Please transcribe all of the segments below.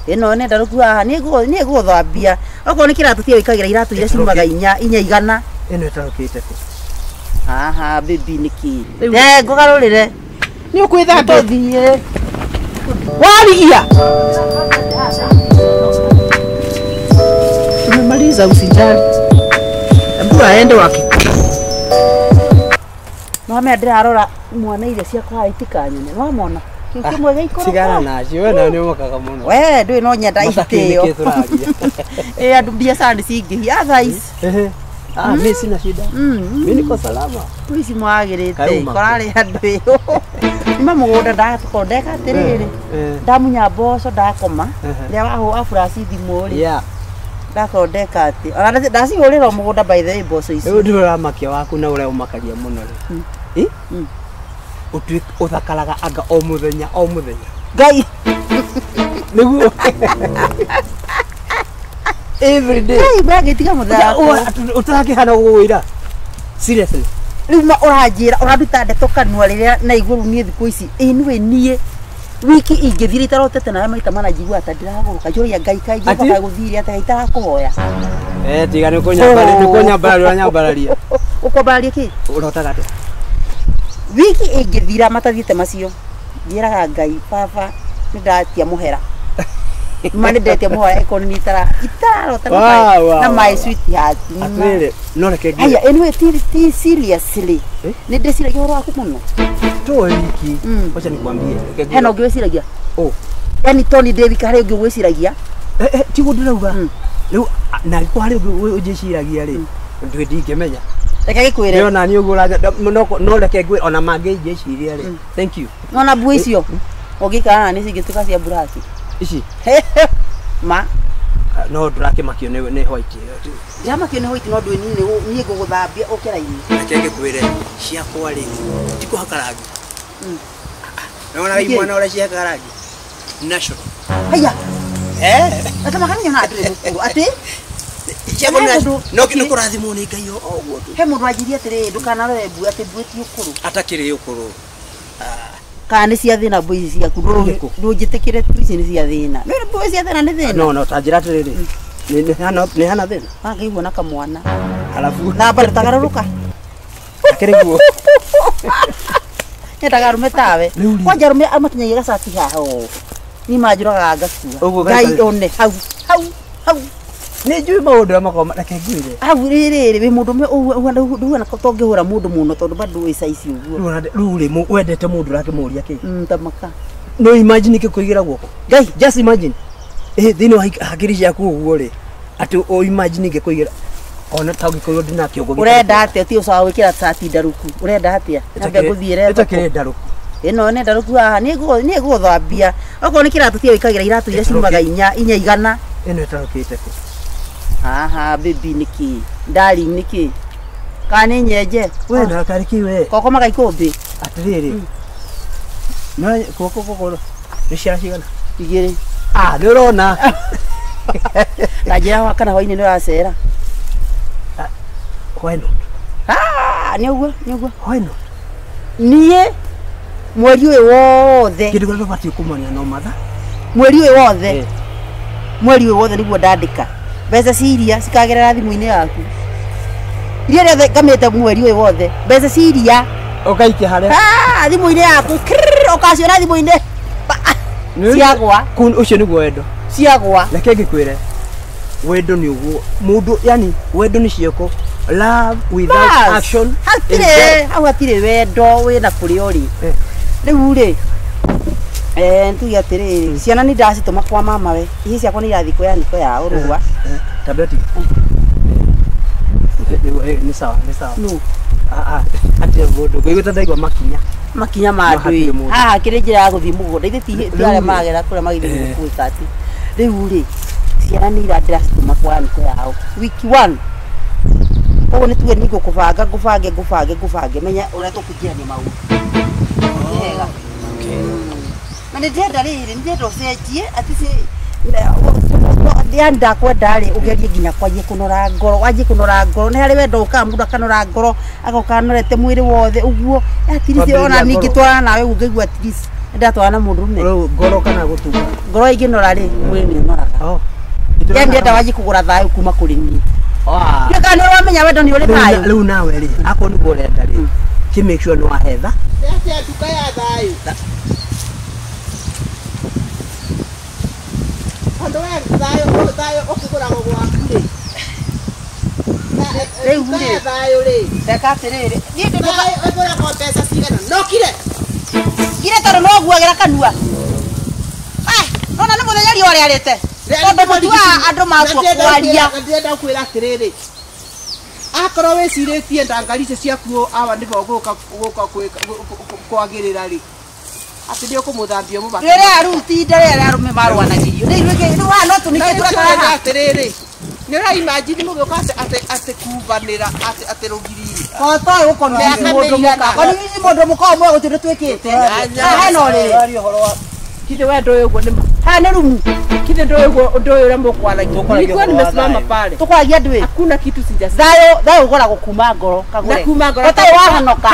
ino nenda rukua ni go thambia oko ni kiratu tie ikagira iratu ira ciumaga inya igana ino itarukite ku aha baby niki ngogarurire ni ukwitha to thie Warigia tumemaliza usijali mtu aende waki no me ndirarora mwana ile cia kwa itikanyene no mona kimwe geikoro sigara nacio we na ni mukaga muno we ndui no nyenda itio andu biashara ni cingi ya thais mimi sina shida mimi niko salama tuici mwagirite korari andu iyo nima mugunda ndatukondeka atiriri ndamunya mboco ndakoma ria wahu afurasi thimu ri ndakondeka ati ona ndacihurira mugunda by the way mboco ici ndurora makia waku na uria umakaria muno ri uthakaraga anga o muthenya ngai niguo every day bagitiga mutha utakihana guira seriously rima urajira uraduta ndeto kanwa riria na iguru nie thiku ici niwe nie wiki ingithira itarotete nawe maita mana jigua ata ndiraguruka njoria ngai kaingi baka guthiri ata gaita kuhoya tiga ni kunyambararia ukobararia ki urotaga ate wiki ingithira matathiete macio ndiraga ngai baba ndatia muhera mane ndetia muhera economy itarota na my sweetheart atwire no reke ngi aya anyway ti seriously ni ndeciragia horo waku muno to wiki acha nikwambie heno ngwiciragia yani Tony David kare ngwiciragia ti gudirauga riu na ko hari ujiciragia ri ndwe ndingimenya reke gikwire yo nani ugura no reke ngwe ona mange ijiciria ri thank you ona bu icio ogikana ni cingituka cia buraki ici ma no drake makio ne white jama kio ne white no ndwe ni nguguthambia okeraini reke ngikwire cia kwari tiko hakarangi naona imwana ora cia hakarangi national haya ata makani na ndre mukuru ati no kurathimwo ni ngai oguo tu he mundu ajiria atiri ndukana rebu ati bweti ukuru atakiri ukuru kana cia thina boi ciaku ndunjitikire ici ni cia thina no boi cia thina ni thina no tanjira atiriri ni hana thina ngaigua na kamwana alafu na bali tagaruruka akiriguo ndagarume tawe kwanja rume amakinyagia gacati haho ni majuraga ngakua ngai one hau ni njui maundu amakoma reke ngwire riri wi mundu me ugu na tongihura mundu muno tondu bado wi size uguo ruri wendete mundu rake muria ki tamaka no imagine kikuigira guoko ngai just imagine thini wa hakiri ciaku uguo ri ati o imagine ngikuigira ona taugi kuyo ndina kiongo urenda atia ti usawa wikira sati ndaruku urenda atia nambe guthiire etakire ndaruku ino ne ndaruku aha ni go thambia oko ni kiratu tie ikagira iratu ira ciumaga inya igana ino itarukite ku aha baby niki darling niki kani nyeje we na kariki we koko maga ikombe atiriri no koko ni ciacigana igiri ni urona tajira wakana hoine no acera kwenu ni uguo kwenu nie mweri uyu wothe kindu gwa bati kumania no matha mweri uyu wothe niguo ndandika mbeca ciria cikagerera thimu-ini yaku iria rĩothe ngamĩte mweri ũyũ wothe mbeca ciria ũgaikia harĩa thimu-ini yaku ũkaciona thimu-ini ciagwa ũcio nĩguo wendo ciagwa reke ngĩkwĩre wendo nĩ ũguo mũndũ yani wendo nĩ ciĩko love without action hau hatirĩ wendo wĩna kũrĩa ũrĩ rĩu rĩ ntuge atĩrĩrĩ ciana nĩ ndacitũma kwa mama we ici ciakwa nĩ irathiĩ kuoya niko yao rũa tableti ni sawa no ati mũndũ ngĩgwĩta ndaigua makinya ma andũ haha kĩrĩ njĩra ya gũthiĩ mũgũnda ithe ti arĩa magera kũrĩa magĩthiĩ gũkuĩka atĩ rĩu rĩ ciana nĩ ndacitũma kwa niko yao wiki 1 koguo nĩ tuge nĩ ngũbange menya ũrĩa tũkũingĩrania maũndũ wega na ndenda rĩrĩ ndenda ũcenjie atĩ ndianda kwenda rĩ ũgerie nginya kwanjie kũnora ngoro wanjie kũnora ngoro nĩ harĩ wendo ũkaga mũndũ akanora ngoro agoka anorete mwĩrĩ wothe ũguo atirice ona ningĩ twarana nawe ũngĩigua atirice ndatwana mundume ngoro kana gutuga ngoro inginora ri mwiri ni noraga yendi enda waji kugura thayu kuma kuri ni kana wamenya wendo ni uri thayu riu nawe ri ako ni gorenda ri ki make sure no ahetha Nete duka ya thayu. Ando we thayu okugura gwaku ri. Riu ri thayu ri. teka atiriri ni ndi Thayu okugura kwa pesa cigana. Nokire. gire toro no guagira kanua nona ni muthenya rio ria rite tondu mutua andu makwo kwaria ndenda kwira atiriri. Akorwo wiciritie ndangari icio ciaku awa nibo guka kwagirira ri ati ndio kumuthambia mubaka rire aruti ndere arume marwanagirio ni wa no tunike turakara atiriri ni ra imagine muguka ati kubanira ati rugiriri koto ukonea mundu muka koni ni mundu muka mwe gutire twikite hano ri kide we ndoyo ugo ni ha ni rumu kide ndoyo ugo ndoyo ule mukwana nilikuwa nimesimama pale tukwagia ndwe hakuna kitu sijasikia thayo ugora gukuma ngoro kagure nakuma ngoro kotai wahanoka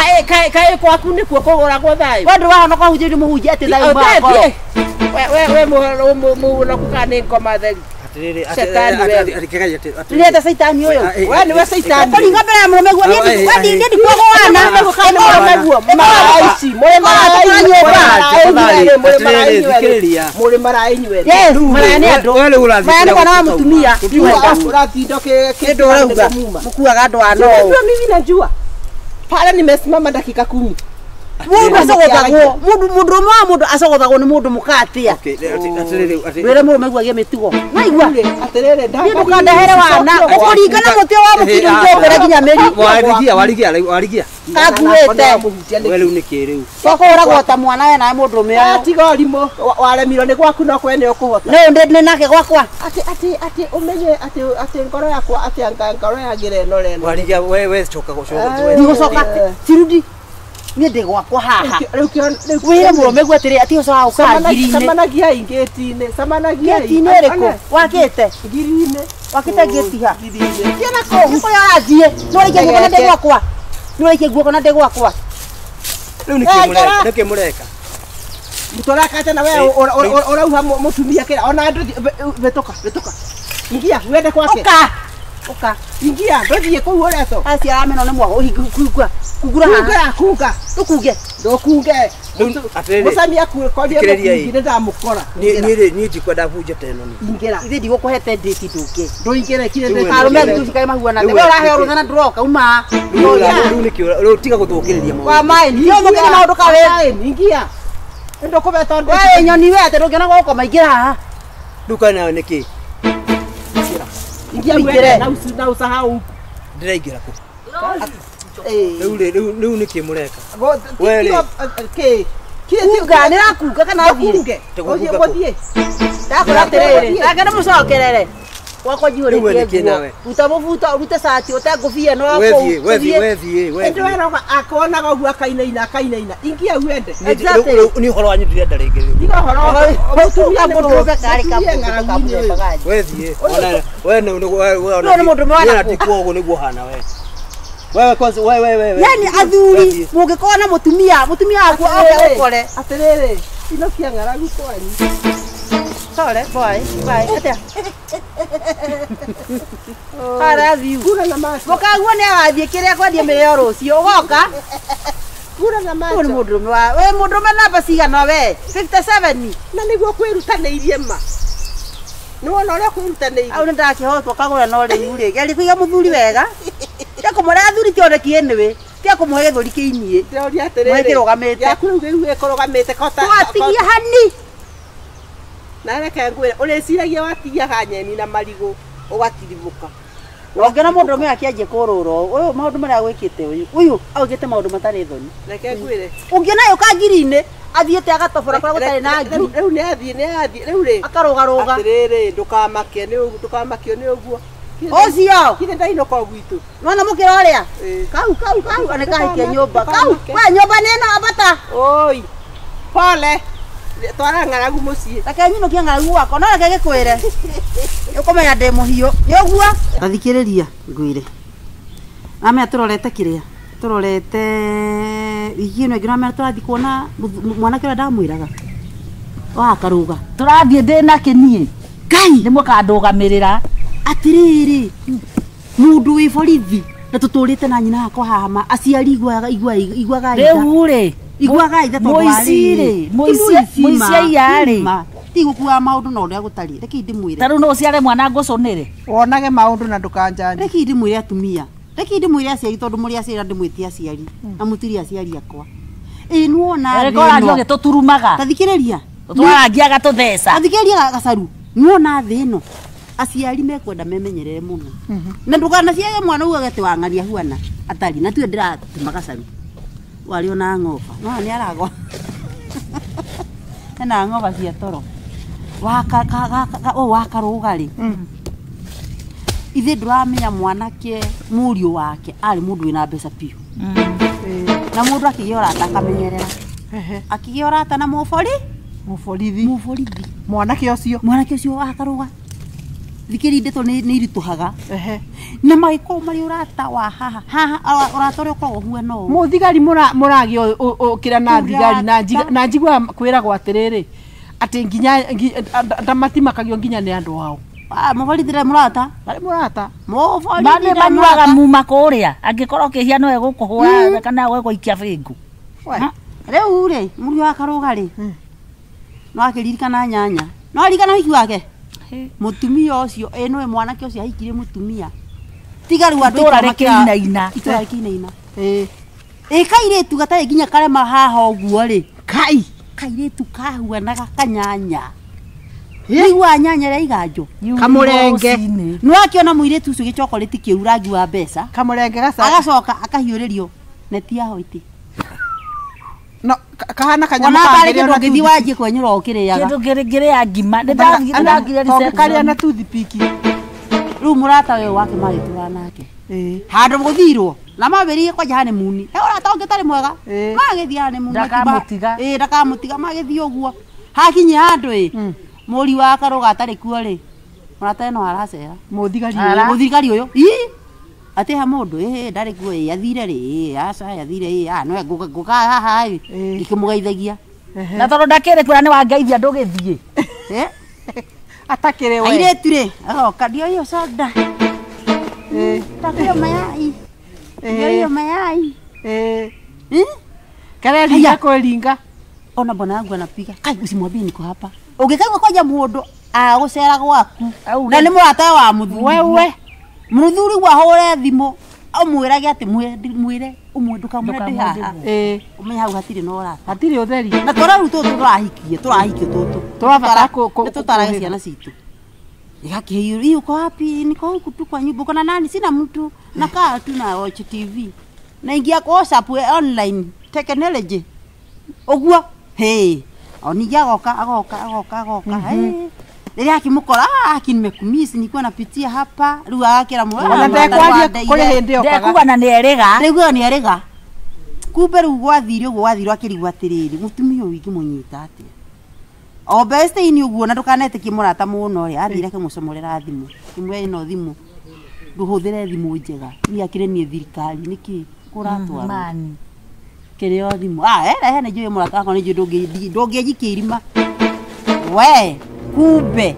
kai kwaku ni kuo kugura kwa thayo wandu wahanoka hujiri muhunjia ati thayo mwako we mu na kukane ngoma theri Nileta saitani huyo. Wewe ni saitani. Kwa ninga mbele ya mume gwa nini? Wadi ndio kwa wana. Mure marai nywele. Yes, marai ni ando. Marai kwa na mtumia. Uratindoke Kido rauga. Mkuaga ando ano. Mimi najua. Pale nimesimama dakika 10. Mundu asogothagwo mundu mundu asogothagwo ni mundu mukatia were mu megwa ge mitugo naigwa aterere ndio kandahere wana ukuringana mutio wa mukiru njogera ginya meri warigia kaguete we riu ni kiriu soko uragwo ta mwana we na mundu me atiga rimo waremirwo ni gwaku no kwene ukuhota no ndi nake gwakwa ati umenye ati ngoro yakwa ati ngoro ya gireno reno warigia we choka ni gucoka tirudi ni ndi gwakwa haha wire murume gwetire ati uco ha ukangirine samanagia ingeti-ine samanagia ingeti-ine riko wakite ngiri-ine wakite ngeti ha kiana ko uko yathie no rike guko na ndegwakwa no rike guko na ndegwakwa riu ni kimureka mutoraka tena we urauha mutumia kira ona andu betoka ingia wende kwake oka ingia ndothie kuu ureto asi arameno ni mwago kugura haha kuga tukuge ndokuge musamia kurekodia ngire ndamukora ni ndikwenda bunje teno ni ingira ithi ndigukuhete date nduke ndoingire kire ndete arume tucikae mahua na we urahe ruthana nduroka uma riu ni kiura tiga guthukiriria wa mai ndio mukene maundu kawe ingia ndo kubeta ndo we nyoni we ate ndungena goko maingira haha duka nayo niki ingia wewe na usahau ndiraingira ku riu ni kimureka wewe kuga nirakuga kana kuge othie ndakora terere ndagenda mucokerere wako jihore kieguo utamuvuta urute sati utengufia no wako wethi ndo weroga akona gogua kainaina ingia wende ni horo wanyu ndirenda ringi diga horo mutumia mundu kari kamu bagaji wethi ona we no mundu mwana ndikuo ugu niguo hana wewe kwanza wewe yani athuri mungikona mutumia wako oke ukore aterere ino kia ngaragu kwani sorry boy bye atia ara view kuna na macho mukaguo ni agathiĩ kĩrĩa kwendia mĩrĩo rũciũ ũgoka kuna na macho we mũndũme namba cigana we 57 na niguo kwirutanĩirie ma nĩ wona ũrĩa kwirutanĩirie au nĩ ndakĩhotwo kagũra no rĩu rĩ geri kũiga mũthuri wega tia kũmũrĩa athuri tioneki nĩwe tia kũmũhe gĩthũri kĩinie ndoria atĩrĩrĩ kĩrũgamĩte yaku rĩu gĩu gĩkũrũgamĩte kota twatigia hani na reke ngwĩre ũrĩciragia watigiaga nyeni na marigũ ũgatirimuka Wongera mundu me akianjie kururo uyu maundu maria gwikite uyu augite maundu matari thoni reke ngwire ungiona yo kangirine athiete agatobora kwa gutari na ngiru riu ni athie riu ri akarugaruga atiriri ndukamakio ni uguo ocio kire ndainoka gwitu nona mukira uria kau ane kahikia nyumba kau we nyumba ni no abata oi pole twara ngaragu mucii reke nyino kia ngaragu wako no reke gikwire ukomenya ndi muhio yoguo athikiriria ngwire ame turorete kiria turorete Igino ngina mera turathi kuona mwana kira ndamwiraga. Wa karuga. Turathie ndina kinie. Ngai Ni mukandugamirira. Atiriri. Mundu wi borithi. Na tuturite na nyina akwa hama aciari igwaga ida. Riu ri. Igwaga ida to Moisi yari. Tigukua maundu no ria gutari. Reki ndimwire. Taru no ciare mwana ngucunire. Wonage maundu na ndukanjani. Reki ndimwire atumia. Reki ndimwire aciari tondu muri aciari ndimwitie aciari. Na mutiri aciari akwa. Nuona Ere kora ndio getuturumaga. Tathikiriria. Twarangiaga tutheca. Tathikiriria Gacharu. Nuona thi ino. Aciari mekwenda memenyerere muno. Na ndukana ciage mwana uga gete wang'aria huana. Atari na tuwe ndiratuma Gacharu. Wari ona ngoba. No ni arago. Ena ngoba cia toro. Wakarugari. Ithe ndũramenya mwanake mũriũ wake arĩ mũndũ wĩna mbeca piũ. Na mũndũ akĩgĩa ũrata akamenyerera. Akĩgĩa ũrata na mũborithi. Mwanake ũcio wakaruga. Thikĩri ndeto nĩ iritũhaga. Na magĩkorwo marĩ ũrata wa haha ũrata ũrĩa ũkoragwo huana ũũ. Mũthigari mũragĩa ũkĩra na thigari na njigua kwĩragwo atĩrĩrĩ atĩ nginya ndamati makagio nginya nĩ andũ wao. Mũborithi ndarĩ mũrata. Mane manyuaga muma kũrĩa angĩkorwo kĩhia no egũkũhũra kana egũikia bĩngu. Rĩu rĩ mũriũ wa karuga rĩ. No akĩririkana nyanya. No aririkana wiki wake. Mutumia ũcio nĩwe mwanake ũcio ahikire mutumia. Tiga rĩu andũ ikĩinaina. Itũra rĩkĩinaina. Kairĩtu gatarĩ nginya karema haha ũguo rĩ. Kairĩtu kahuanaga kanyanya. Nĩigua nyanya rĩa iganjo. Kamũrenge. No akĩona mũirĩtu ũcio gĩcokoreti kĩu rangi wa mbeca. Kamũrenge agacoka akahiũrĩrio neti ya hoiti. No kahana kanyama kangĩrĩa ndũngĩthiĩ wanjie kwenyũra ũkĩrĩaga. Kĩndũ kĩrĩa ngima nĩndathire karĩa na toothpick. Rĩu mũrata ũyũ wake magĩtũra nake. Handũ gũthirwo na mambĩrĩrie kwanja honeymoon. Ũrata ũngĩ tarĩ mwega. Magĩthiĩ honeymoon. Ndakamũtiga magĩthiĩ ũguo. Hakinya handũ mũri wa karuga atarĩ kuo rĩ. Mũrata ĩno aracera. Mũthigari ũyũ. Ate ha mundu ndarĩ kuo athire rĩ aca athire no ngũka haha ikĩmũgeithagia na tondũ ndakĩrĩ kwĩra nĩ wangeithia ndũgĩthiĩ atakĩrĩ we airĩtu rĩ agoka ndio hiyo soda takio mayai kareli yako linga ona bwana wangu anapiga kai usimwambie niko hapa ungekaigua kwaja mũndũ agũcera gwaku na nĩ mũrata wa mũthuri wewe Muthuri wa hore thimo amwirage ati mwire umwenduka mwende haha umenya hau hatirĩ no rata hatirĩ utheri na tora ruto tũrahikio tutu twabata tutaraga ciana citu igakĩhiũria uko wapi niko huku tu kwa nyumba kana nani sina mtu nakaa tu na watch TV na ingia kwa WhatsApp online technology uguo onija agoka Ndio akimukora nimekumiss nilikuwa napitia hapa rĩu agakĩra ndekuga na nĩerĩga rĩu ni erĩga kumbe rĩu gwathirwo akĩrigwo atĩrĩrĩ mutumia ũyũ ingĩmũnyita atĩa o beste-inĩ ũguo na ndũkanetĩkie mũrata mũno rĩ athire akĩmũcomorera thimũ kimwe ĩno thimũ ndũhũthĩre thimũ njega ni akĩrĩ niĩ thirikari nĩkĩ kũratwara kĩrĩo thimũ ehe nĩ njũĩ mũrata wakwa nĩ njũĩ ndũngĩnyikia irima we kumbe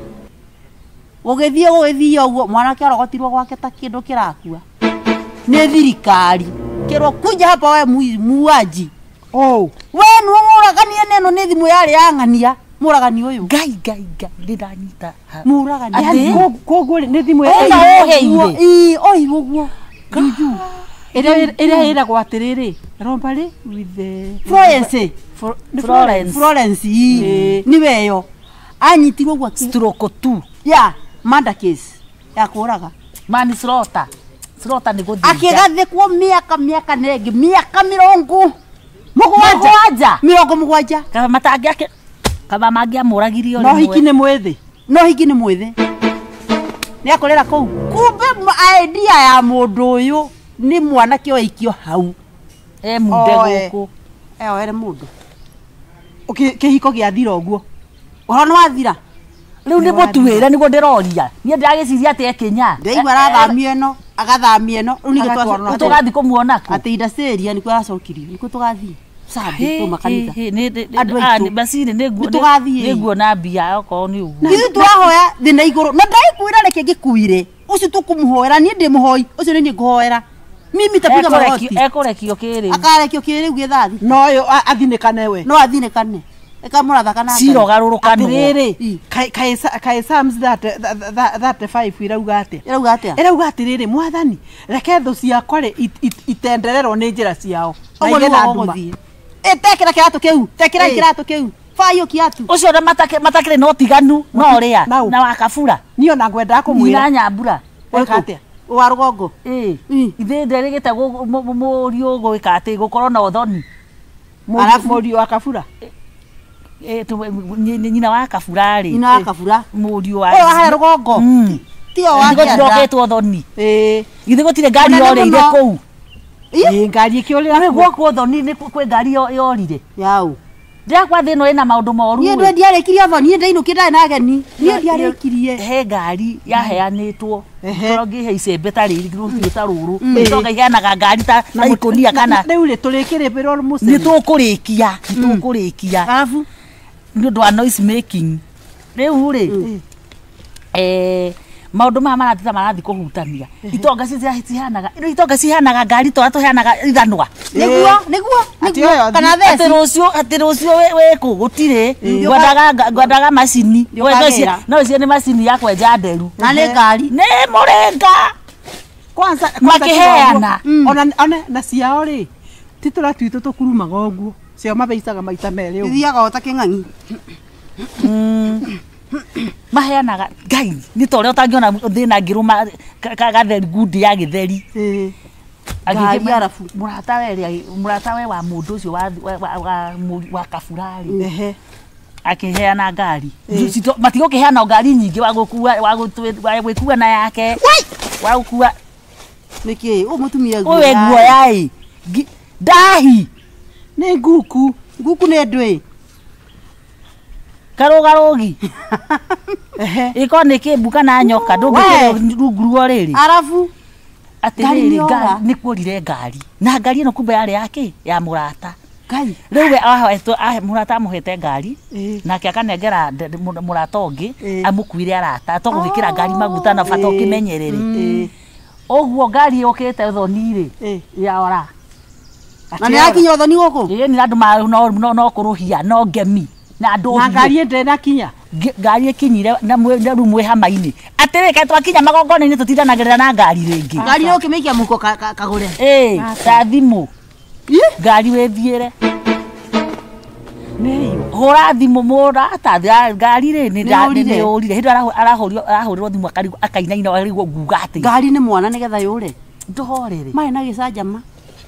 ũgĩthiĩ ũguo mwanake arogotirwo gwake ta kĩndũ kĩrakua nĩ thirikari kĩrwo kuja hapa we muaji we nĩ mũragania neno nĩ thimũ yarĩ yang'ania mũragani ũyũ ngai ndĩranyita mũragani koguo nĩ thimũ oĩ ũguo juju ĩrĩa ĩragwo atĩrĩrĩ rombari with Florence niwe yo anyitirwo gwa stroke 2 murder case ya kũraga mani slota nĩ gũthĩnja akĩgathĩkwo mĩaka nengĩ mĩaka 70 kama matangĩake kama mangĩamũragirio no hiki nĩ mwĩthĩ nĩ akũrĩra kũu kumbe idea ya mũndũ ũyũ nĩ mwanake oikio hau munde gũkũ ere mũndũ kĩhiko gĩathira ũguo ũhoro nĩ wathira rĩu nĩ mũtuĩre nĩguo ndĩroria niĩ ndĩragĩciria atĩ ekinya ndaigua arathamio ĩno agathamia no riu niko Agatwarwo tugathi kumuona ku ati indaseria niko aracokirio niko tugathi sabi tuma kanitha ni basire neguona mbia oko ni ugu ithu turahoya thina iguru na ndaikwira reke ngikuire ucio tukumuhoera ni ndimuhoi ucio ni nguhoera mimi tapiga magoti ekorekio kiri akarekio kiri githathi no yo athinikane we no athinikane eka muratha kana siro garurukano atiriri kai Psalms 35 irauga atiriri mwathani reke thu ciakwa ri itendererwo ni njira ciao ogetha nduma tekera kiratu kiu fayo kiatu ucio na matakire no tiganu no ria na wakabura niyo na ngwenda kumwira ni nyambura wekatia wa rugongo ithe nderigite murio gwikate gukorwo na uthoni murio wa kabura nyina wa kabura ri nyina wa kabura murio wa ha rugongo tio wa ndiroketwo thoni ithe gutire ngari yorire kuu ngari ikiurira we gwoko thoni ni kwe ngari yorire yau ndakwa thino ina maundu moru ni ndwe ndiarekirie thoni ndainukire ndae na ageni ni ndiarekirie he ngari yaheanitwo torongi he icembe tariri rucio taruru tonga iheanaga ngari ta ikonia kana riu ri turikiribirwo mucene ni tukurikia alafu ndu ndwa noise making riu ri maundu mama maratita marathi kuhutania itonga cihanaga ngari tora tuheanaga ithanwa niguo kana theci ati rucio we kugutire ngwendaga macini no cio ni macini ya kwenja nderu na ni ngari ni murenga kwanza makiheana ona na ciao ri titura twitu tukurumaga uguo cio mabeicaga maita meri uguo thiaga ota king'ang'i maheanaga ngai ni tore utangiona thina ngiruma gatheri gundi ya githeri ngari arafu murata we wa mundu ucio wa kaburari akiheana ngari matigo kiheana ngari nyingi wa gwikua na yake wa gukua niki mutumia uwe guoya ndahi ni nguku ni ndwi karugarugi iko ni kibuka na nyoka ndungikire runguruo riri arafu atiriri ngari ni kurire ngari na ngari ino kumbe yari yake ya murata ngai riu murata amuhete ngari nake akanengera murata ungi amukuire arata togwikira ngari maguta na bata ukimenyerere oguo ngari ukite thoni ri ya ora na ni yakinya thoni guku ni andu no kuruhia no ngemi na andu na ngari ende na kinya ngari ikinyire na rumwe hama-ini atirike twakinya magongona-ini tutindanagirira na ngari ringi ngari no kimekia muko kagure ta thimu ngari withiire hura thimu murata ngari ri ni urire hindu arahurirwo thimu akainaina arigwo nguga ati ngari ni mwana nigetha yure nduhorere mai na gicanjama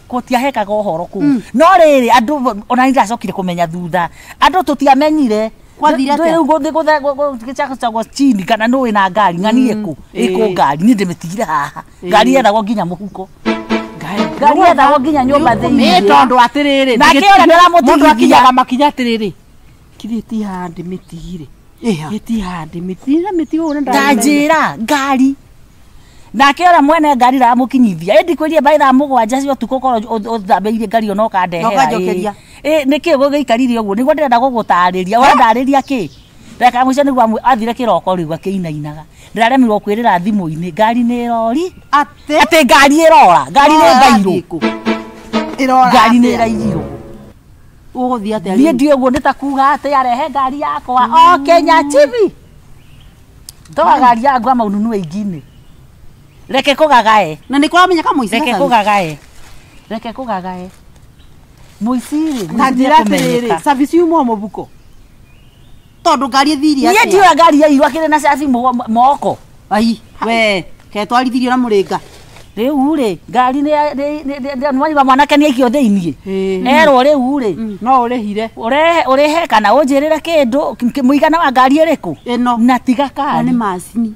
gutiahekaga uhoro ku no riri andu ona ndiracokire kumenya thutha andu tutiamenyire kwathira ate riu gichako chini kana no wina ngari ng'ani iku ngari ni ndimitigire haha ngari yethagwo nginya muhuko ngari yethagwo nginya nyumba thiini ni tondu atiriri mundu akinyaga makinya atiriri kiriti handi mitigire giti handi mitira mitigo ndanjira ngari nake ora mwene ngari ra mukinyithia endi kwirie baitha mugwanja cio tuko korwo uthambeirie ngari ono kandehera niki gugiikaririe uguo niguo ndirenda gugutariria wandariria ki reka muico niguo athire kiroko riu akiinainaga ndiraremirwo kwirira thimu-ini ngari ni irori ati ngari irora ngari ni mbairu ngari ni iraigirwo uguthia ate nie ndio uguo nitakuga ati arehe ngari yakwa o Kenya TV toa ngari ya ngwa maununu ingine reke kugagae na ni kuramenya ka muici reke kugagae muici na njira atiriri service yumo mubuko tondu ngari thiria nie ndio ngari ya irwa kire na cabi moko ai we ke twarithirio na muringa riu ri ngari ni mwani wa mwanake ni ikio thiini erwo riu ri no urihire urihe kana unjirire kindu muigana wa ngari iriku ino na tiga kari ni macini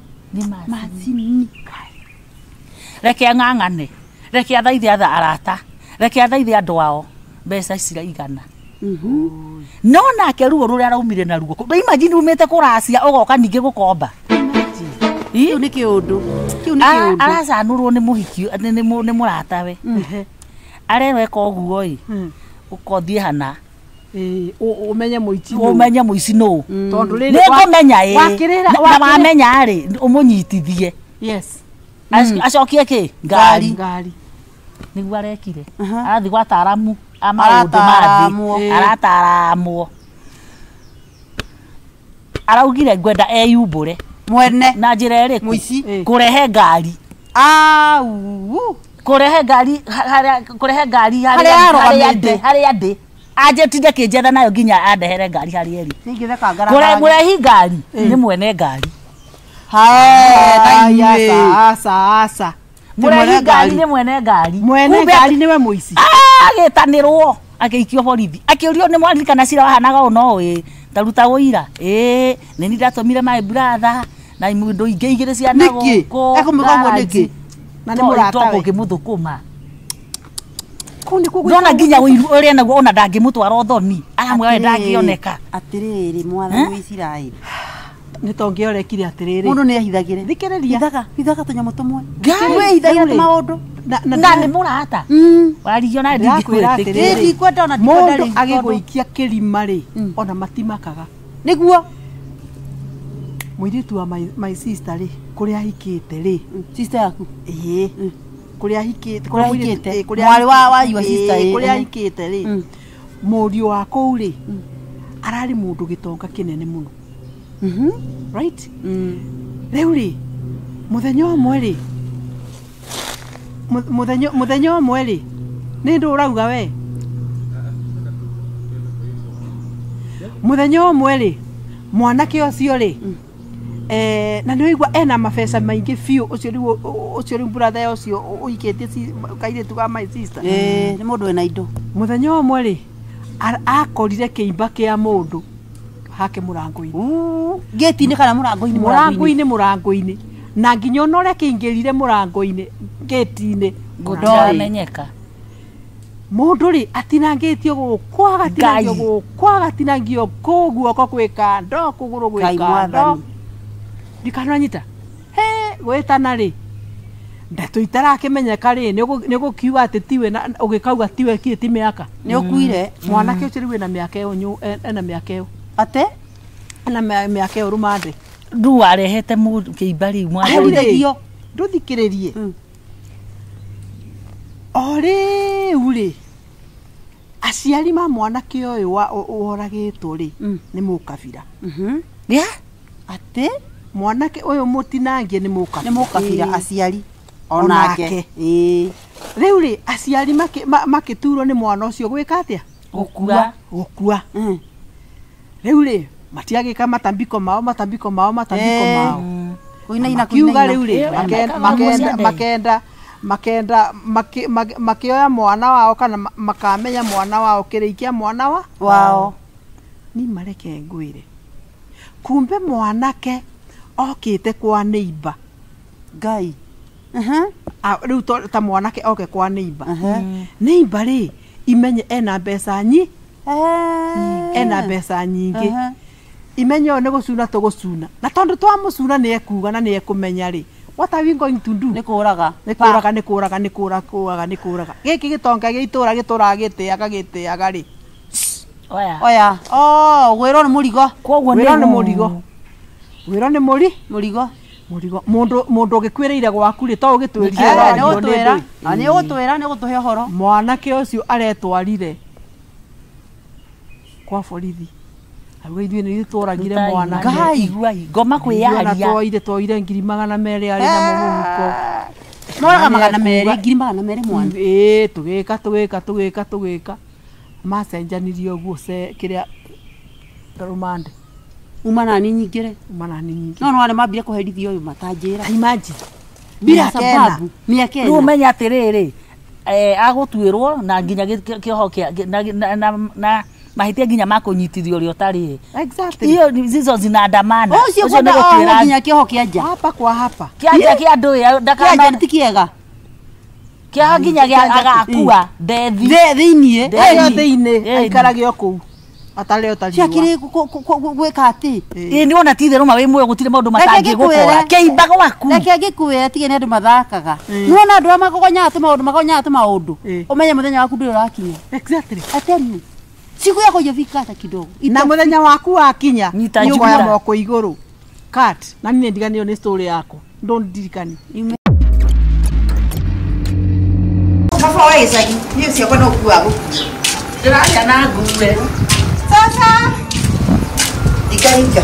reke ng'ang'ane reke athaithe arata reke athaithe andu ao mbeca ciraigana no nake ruo ruria raumire na ruo imagine umite kuracia ugoka ningi gukomba Kiu ni kiundu. Kiu ni kiundu. Aracanurwo ni muhiki ni muratawe. Areweka uguo ukothie hana. Umenye muici. Umenye muici no. Tondu riri ngomenya wakirira na wamenya ri umunyitithie. Yes. Acokie ki ngari. Niguo arekire. Arathi gwa taramu amaundu mathi. Arataramwo. Araugire ngwenda eyumbure. Mwene na njira iriku muici kurehe ngari. Kurehe ngari haria ndi ajetinde kinjetha nayo nginya andehere ngari haria eri. Ningitheka ngara. Murehi ngari ni mwene ngari. Asa. Murehi ngari ni mwene ngari. Mwene ngari niwe muici. Agitanirwo ageikio borithi akiurio ni mwathiri kana cira wahanaga uno taruta uira ni ndatumire my brother na mundu ingi igire cia nago ko ekumigomwo niki na ni muratawe ngimuthukuma kuni kugu ndona nginya uiru uria naguo ona ndangimutwara uthoni aramwe ndangioneka atiriri mwathani wicirairi ni tongiorekire atiriri mundu ni ahithagire thikiriria hithaga tunyamu tumwe we hithagira maundu na ni murata warigio na ndikwira kwenda ona mundu agiguikia kirima ri ona matimakaga niguo muiritu wa my sister ri kuria hikite ri sister yaku kuria hikite mwari wa your sister kuria hikite ri murio wa kou ri arari mundu gitonga kinene muno right riu ri muthenya umwe ri muthenya umwe ri ni ndu urauga we muthenya umwe ri mwanake ucio ri na nä igua ena mabesa maingi biu ucio riu brother ucio uikitie kairitu ga my sister ni mundu ena indo muthenya umwe ri akorire kiimba kia mundu hake murango-ini gate-ini kana murango-ini na nginya ona uria kiingirire murango-ini gate-ini ndamenyeka mundu ri atinangitio gukwa gatinangio guoko gwika ndo kuguru gwika ndo ndikananyita gwitana ri ndeto itarakĩmenyeka ri nĩ gũkiuga atĩ tiwe na ũgĩkauga tiwe kire ti mĩaka nĩ ũkuire mwanake ũcio rĩu ena mĩaka ĩyo ena mĩaka ĩyo ate ena mĩaka ĩyo rumande rĩu arehete kĩimba rĩu mwanagio ndũthikĩrĩrie o rĩu rĩ aciari ma mwanake ũyũ woragĩtwo rĩ nĩ mũkabira ate mwanake ũyũ mũtinangie nĩ mũkabira aciari onake rĩu rĩ aciari makĩturwo nĩ mwana ũcio gwĩka atĩa gũkua rĩu rĩ matiagĩka matambiko mao kiuga rĩu rĩ makĩoya mwana wao kana makamenya mwana wao kĩrĩikia mwana wao ni mareke ngwĩre kumbe mwanake okite kwa neighbor ngai riu ta mwanake oke kwa neighbor neighbor ri imenye ena mbeca nyingi imenye o ne gucuna tugucuna na tondu twamucuna ni ekuga na ni ekumenya ri what are we going to do ni kuraga giki gitonga giitura gitiaga ri oya gwirwo ni murigo gwirwo ni murigo mundu ugikwiriire gwaku ri to ugitwirire ni ugutuhe horo mwanake ucio aretwarire kwa borithi auga ithuĩ nĩ tũragire mwana ngai ngoma kwĩyaria twoire 200,000 arĩ na mũhuko moraga 200,000 mwana tũgĩka macenjanirie ũguo kĩrĩa rumande umana ni nyingire no no mambire kuherithio uyu matanjira imagine bila sababu miaka ĩno umenya atiriri agutwirwo na nginya kĩoho na mahitia nginya makunyitithio ri utari exactly hiyo zizo zinaandamana ucio nĩ gũtwĩra nginya kĩoho kĩanja hapa kwa hapa kĩanja kĩa ndũĩ ndakana ti kĩega kĩoho nginya agakua thĩinĩ thĩinĩ aikarage o kũu Atale utaliwa. Cia kiri gwika ati. Ni wona ti theroma we muoyo gutire maundu matangi gukora. Keimba gwaku. Reke ngikwira tige ni andu mathakaga. Ni wona andu amagogonya ati maundu. Umenye muthenya waku nduri urakinya. Exactly. Ateni. Siku yako yafika hata kidogo. Na muthenya waku wakinya. Nyoya moko iguru. Cut. Na nini ndiganio ni story yako. Don't dirikani. Kafa wewe sasa. Hiyo si kwenda ukuago. Ndiraria na ngure. Sasa. Ikainja.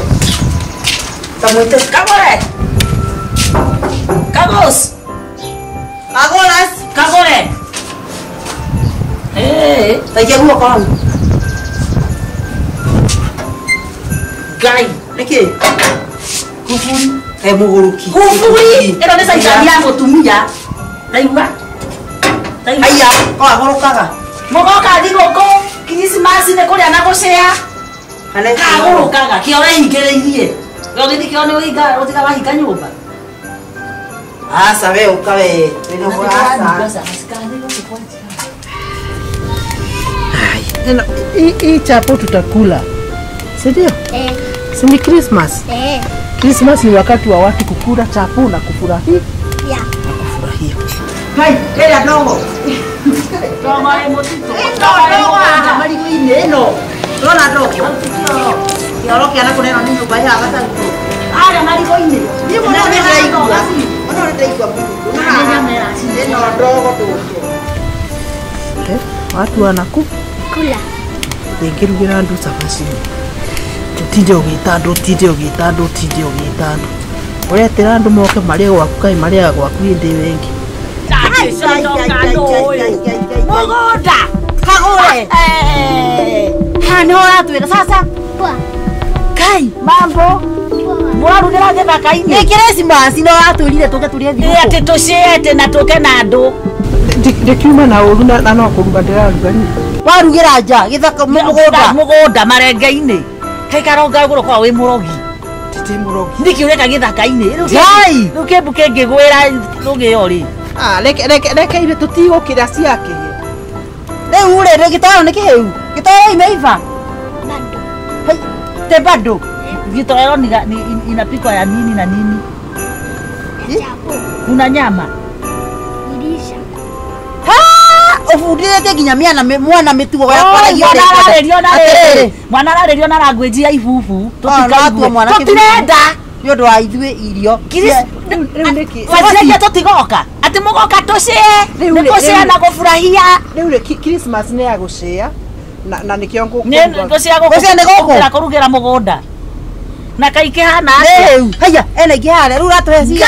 Tamwete Kagure. Kagos. Kagure. Tajua kwangu. Gai. Niki. Kufuri. Muguruki. Kufuri. Ero nesa italia mutumia. Ndaigua. Aya, agorokaga. Mogoka thigũkũ Krismasi nĩ kũrĩa na gũcea. Kagũrũkaga kĩo ũreingĩrĩirie. Gĩũgĩthi kĩo nĩ ũtiga wahinga nyũmba. Asa we ukawe. Hii chapo tutakula. Si ndio? Si ni Christmas? Christmas ni wakati wa watu kukula chapo na kufurahia. Kufurahia. Hai, era dogo. Toma emotito. Dogo, jamani kuine no. Dona dogo. Kioro kia na kunena nini kwa ya hata. Ara mari koine. Ni mbona ndio Ona ndio Neno dogo tu. Watu wanakula. Ngirugira andu cabaci. Tutinde ugitando. Uretera andu moke maria gwaku kai maria gwaku indi wengi. Mũgũnda Kagure. Hano atwira sasa. Kai, mambo. mũrarugĩra gĩthaka-inĩ. Ni Christmas no atwirire tuke turie thigũkũ. Ati tũciete na tũke na andũ. Ndikiuma na ũru na no kũruga ndĩraruga ni. Warugira nja githaka mũgũnda marenge-inĩ. Kai karonga ũgũrũ kwa wĩ mũrogi. Titi mũrogi. Ndikiureka gĩthaka-inĩ. Rĩu kĩmbu kĩngĩgwĩra rũgĩo rĩ. Reke ire tutigũkĩra ciake. Rĩu rĩ gĩtoro nĩ kĩhĩu. Gĩtoro imeiva. Hai, te bado. Vitoweo inapikwa ya nini na nini? Kuna nyama. Ufundire nginya mwana mitugo ya kwaragia mwana ararerio na language ya ifufu tutirenda ni undu wa ithuĩ irio wacia tutigoka ati mugoka tucie ni kucia na gufurahia riu Christmas ni ya gucia na nikio gucia ni guku kurugira mugunda na kaike hana riu haya ena ingihara riu ratuhe cia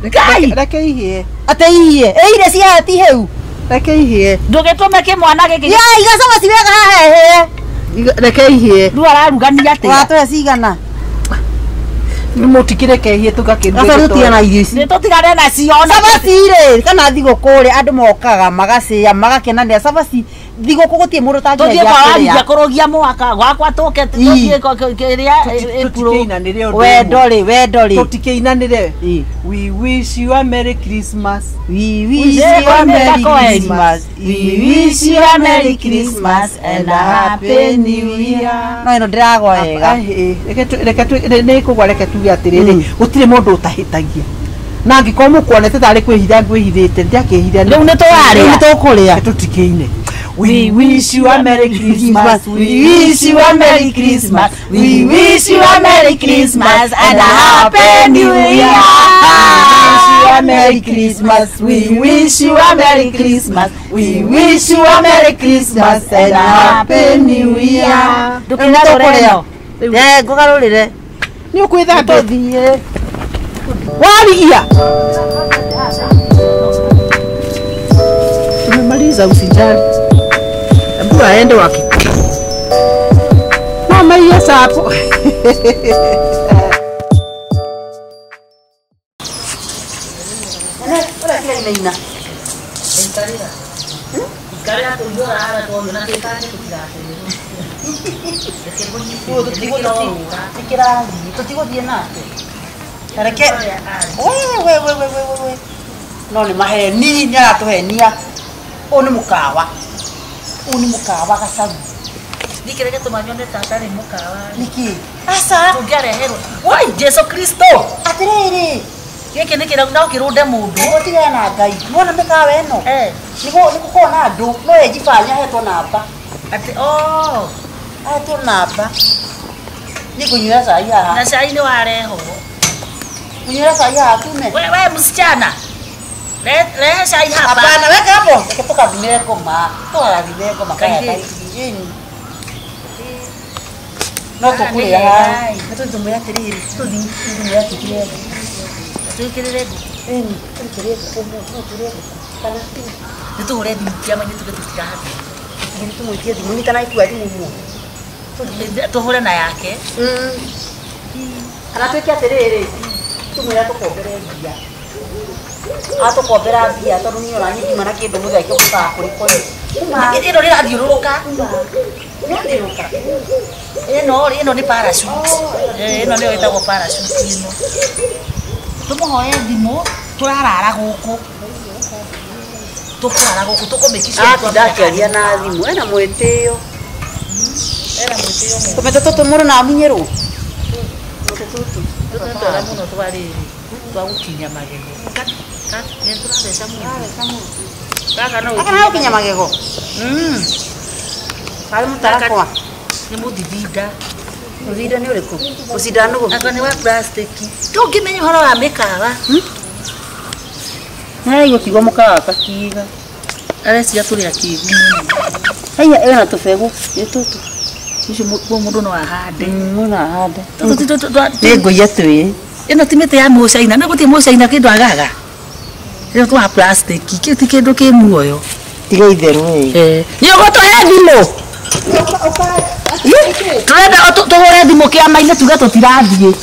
Gai reke ihie ate ihie ire cia ti heu reke ihie ndugitume kimwana giki ya igasoma ciwega hahe reke ihie ndu ararugania atia ratuhe cigana mutikireke ihie tugakindu tutigana irio ici ni tutigane na ciona sabaci ri kana thigũkũ ri andu mokaga magacĩa magakenania sabaci thigũkũ gũtirĩ mũndũ tangĩria kũrĩa kũrogia mwaka gwakwa tũke tũthiĩ kĩrĩa wendo ri tutikĩinanĩre we wish you a merry Christmas we wish you a merry Christmas we wish you a merry Christmas and a happy new year no ino ndĩragwa wega reke nĩkũgwa reke tuge atĩrĩrĩ gũtirĩ mũndũ ũtahĩtagia na angĩkorwo mũkuonete tarĩ kwĩhitha ngwĩhithĩte ndakĩhitha rĩu nĩ tũkũrĩa tũtikĩine. We wish you a merry Christmas. We wish you a merry Christmas. We wish you a merry Christmas and a happy new year. Merry Christmas. We wish you a merry Christmas. We wish you a merry Christmas and a happy new year. Ndukinaroreo. Ngogarurire. Ni ukwitha tuthie. Warigia. Tumemaliza usijali. Hebu aende waki. Mama hiyo sapo. Neina. Kaya tujuan ada tu nanti tanya tutigo thie nake reke we no ni maheni ni aratuhenia u ni mukawa Gacharu Nikereke tumanyone tata ni mukawa. Niki. Asa. Tungiareherwo. Wai Jesu Kristo. Atiriri. Giki ni kira no kirunde mundu. Gutiga na Ngai. Muona mikawa eno. Niko kona andu no ejifanya hetwo namba. Ati Hetwo namba. Nikunywa cai haha. na cai ni wareho. Kunywa cai haha tume. Wewe msichana. Lehe cai hapa. Hapana, weka hapo. Tukitoka vimeko ma. Toa vimeko makaya kaini. No tukule haha. Tutumwe atiriri. Tutumwe atiriri. Tukirire. Tukirire no turire. Kana tu. Nituhure thimu manye tugetukira hathi. Ngiri tumwitie thimu ni kana ikua thimu mu. Tuhure na yake. Kana twike atiriri. Tumwira tukombere mbia. Atukombera mbia tondu ni ona nyiti mana kindu muthe ikio kuka kuri kuri. Ino rirathiururuka. Ino ni parachute. Ino ni wetagwo parachute ino. Tumuhoye thimu turarara guku. Tukurara guku tukumikisha. Ndakiaria na thimu ena mwitio. Tumete tutu muru na munyeru. Tutu tutara muno twariri. Twagukinya magego. Nenturatheca muno. Kaka no. Aka na ukinya magego. Kali mutarakwa. Ni muthithinda. Muthithinda ni uriku? Muthithinda nugu. Aka ni wa plastic. Tungimenya horo wa mikawa. Hai gukigo mukawa kakiga. Areciria turi akigu. Haya ena tubegu. Ni tutu. Icio mundu no ahande. Muna ahande. Ni nguya twi. Ino timete ya mucaina. Na gutie mucaina kindu agaga. Ino twa plastic. Kiti kindu ki muoyo. Tiga itheru Ni ogoto he thimu. Turenda tuhure thimu kiama-ini tuge tutirathie.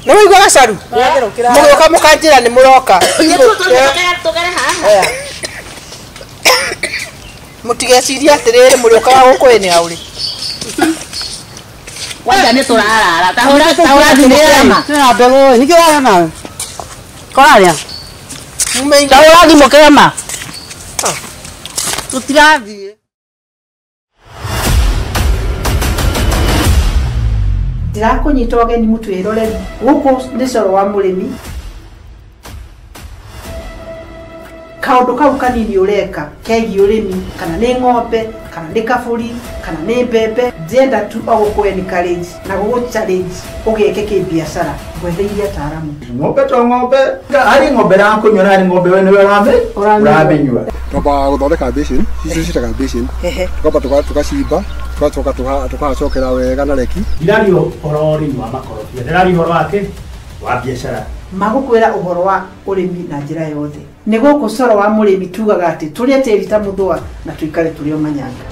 Nä igua Gacharu må gä mukanjä ra nä må roka må tigecirie atä rä rä må rä å kaga gå kå ä nä aå Wanja nä tå rarara tahå thimå kiama na mbegu nä kä rarä nawe korarä a tahå thimå kiama tå tirathiä ndirakũnyita ũgeni mũtwĩroreri gũkũ nĩ coro wa mũrĩmi kaũndũ kau kanini ũreka kegiĩ ũrĩmi kana nĩ ng'ombe kana nĩ kabũri kana nĩ mbembe njenda tu ogũkũ encourage na gũgũ challenge ũgĩke kĩbiacara ngwetheire ataaramu ng'ombe to ng'ombe harĩ ng'ombe ya kũnyua harĩ ng'ombe we nĩwe ũramĩnyua twambaga gũthondeka basin icio citaga basin tũkamba tũgacimba tũgacoka tũkahacokera wega na reki ndirario ũhoro wa ũrĩmi wa makorobia ndĩrario ũhoro wake wa biacara magũkwĩra ũhoro wa ũrĩmi na njĩra yothe nĩ gũkũ coro wa mũrĩmi tugaga atĩ tũrĩe tĩri ta mũthũa na tũikare tũrĩ o manyanga